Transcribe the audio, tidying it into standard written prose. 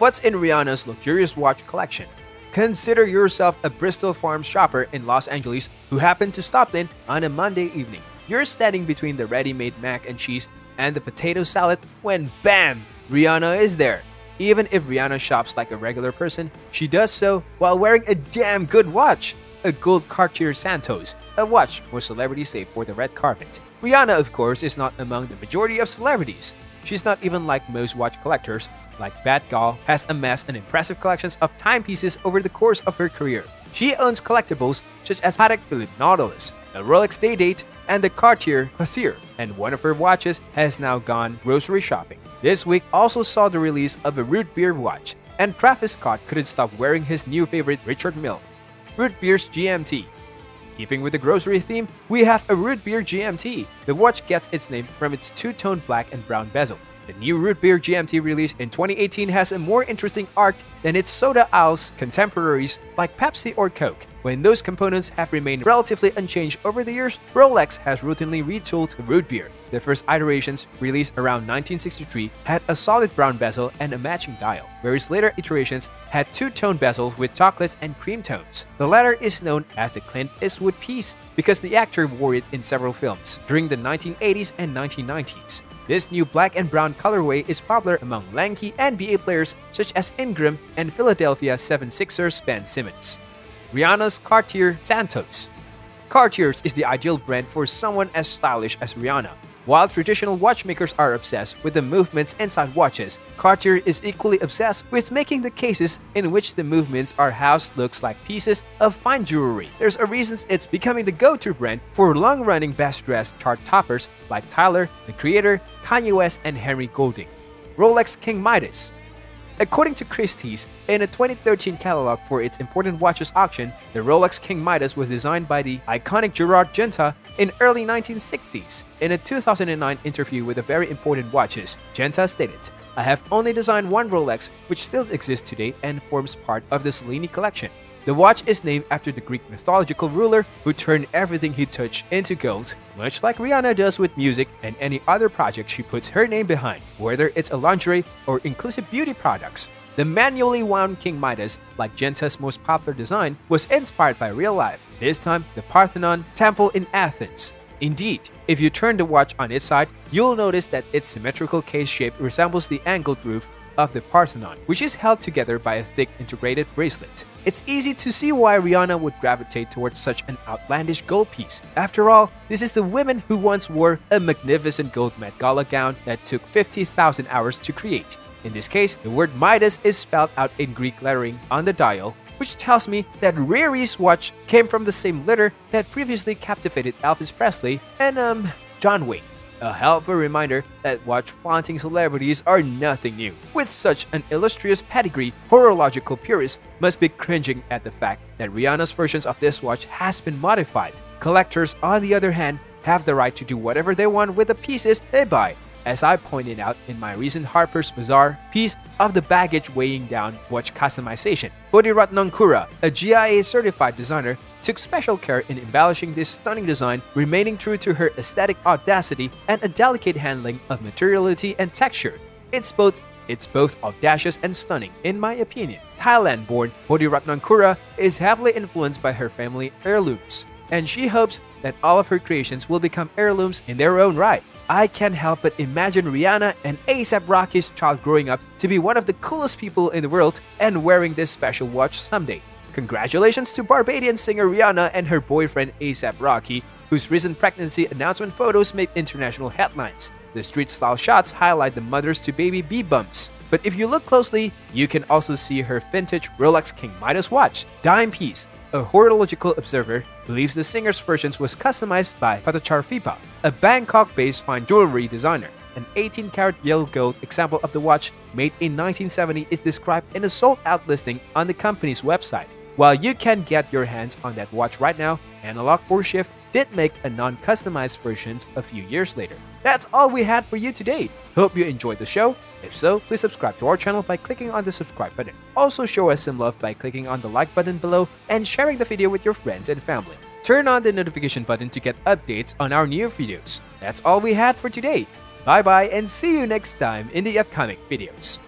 What's in Rihanna's luxurious watch collection? Consider yourself a Bristol Farms shopper in Los Angeles who happened to stop in on a Monday evening. You're standing between the ready-made mac and cheese and the potato salad when BAM! Rihanna is there. Even if Rihanna shops like a regular person, she does so while wearing a damn good watch, a gold Cartier Santos, a watch most celebrities save for the red carpet. Rihanna, of course, is not among the majority of celebrities. She's not even like most watch collectors, like Bat Gal has amassed an impressive collections of timepieces over the course of her career. She owns collectibles such as Patek Philippe Nautilus, the Rolex Day-Date, and the Cartier Classier, and one of her watches has now gone grocery shopping. This week also saw the release of a root beer watch, and Travis Scott couldn't stop wearing his new favorite Richard Mille Root Beer's GMT. Keeping with the grocery theme, we have a Root Beer GMT. The watch gets its name from its two-tone black and brown bezel. The new Root Beer GMT released in 2018 has a more interesting arc than its soda owls contemporaries like Pepsi or Coke. When those components have remained relatively unchanged over the years, Rolex has routinely retooled Root Beer. The first iterations, released around 1963, had a solid brown bezel and a matching dial, whereas later iterations had two-tone bezels with chocolates and cream tones. The latter is known as the Clint Eastwood piece because the actor wore it in several films during the 1980s and 1990s. This new black and brown colorway is popular among lanky NBA players such as Ingram and Philadelphia 76ers Ben Simmons. Rihanna's Cartier Santos. Cartier's is the ideal brand for someone as stylish as Rihanna. While traditional watchmakers are obsessed with the movements inside watches, Cartier is equally obsessed with making the cases in which the movements are housed looks like pieces of fine jewelry. There's a reason it's becoming the go-to brand for long-running best-dressed chart toppers like Tyler, the Creator, Kanye West, and Henry Golding. Rolex King Midas. According to Christie's, in a 2013 catalog for its important watches auction, the Rolex King Midas was designed by the iconic Gerard Genta in early 1960s. In a 2009 interview with the Very Important Watches, Genta stated, "I have only designed one Rolex, which still exists today and forms part of the Cellini collection. The watch is named after the Greek mythological ruler who turned everything he touched into gold, much like Rihanna does with music and any other project she puts her name behind, whether it's a lingerie or inclusive beauty products." The manually wound King Midas, like Genta's most popular design, was inspired by real life, this time the Parthenon Temple in Athens. Indeed, if you turn the watch on its side, you'll notice that its symmetrical case shape resembles the angled roof of the Parthenon, which is held together by a thick integrated bracelet. It's easy to see why Rihanna would gravitate towards such an outlandish gold piece. After all, this is the woman who once wore a magnificent gold Met Gala gown that took 50,000 hours to create. In this case, the word Midas is spelled out in Greek lettering on the dial, which tells me that Riri's watch came from the same letter that previously captivated Elvis Presley and John Wayne. A hell of a reminder that watch-flaunting celebrities are nothing new. With such an illustrious pedigree, horological purists must be cringing at the fact that Rihanna's versions of this watch has been modified. Collectors, on the other hand, have the right to do whatever they want with the pieces they buy. As I pointed out in my recent Harper's Bazaar piece of the baggage weighing down watch customization, Bodhiratnam, a GIA-certified designer, took special care in embellishing this stunning design, remaining true to her aesthetic audacity and a delicate handling of materiality and texture. It's both audacious and stunning, in my opinion. Thailand-born Bodhiratnam is heavily influenced by her family heirlooms, and she hopes that all of her creations will become heirlooms in their own right. I can't help but imagine Rihanna and A$AP Rocky's child growing up to be one of the coolest people in the world and wearing this special watch someday. Congratulations to Barbadian singer Rihanna and her boyfriend A$AP Rocky, whose recent pregnancy announcement photos made international headlines. The street-style shots highlight the mothers-to-baby bumps. But if you look closely, you can also see her vintage Rolex King Midas watch, dime piece. A horological observer believes the singer's versions was customized by Patachar Fipa, a Bangkok-based fine jewelry designer. An 18-karat yellow gold example of the watch, made in 1970, is described in a sold-out listing on the company's website. While you can get your hands on that watch right now, Analog or Shift did make a non-customized versions a few years later. That's all we had for you today. Hope you enjoyed the show. If so, please subscribe to our channel by clicking on the subscribe button. Also show us some love by clicking on the like button below and sharing the video with your friends and family. Turn on the notification button to get updates on our new videos. That's all we had for today. Bye bye and see you next time in the upcoming videos.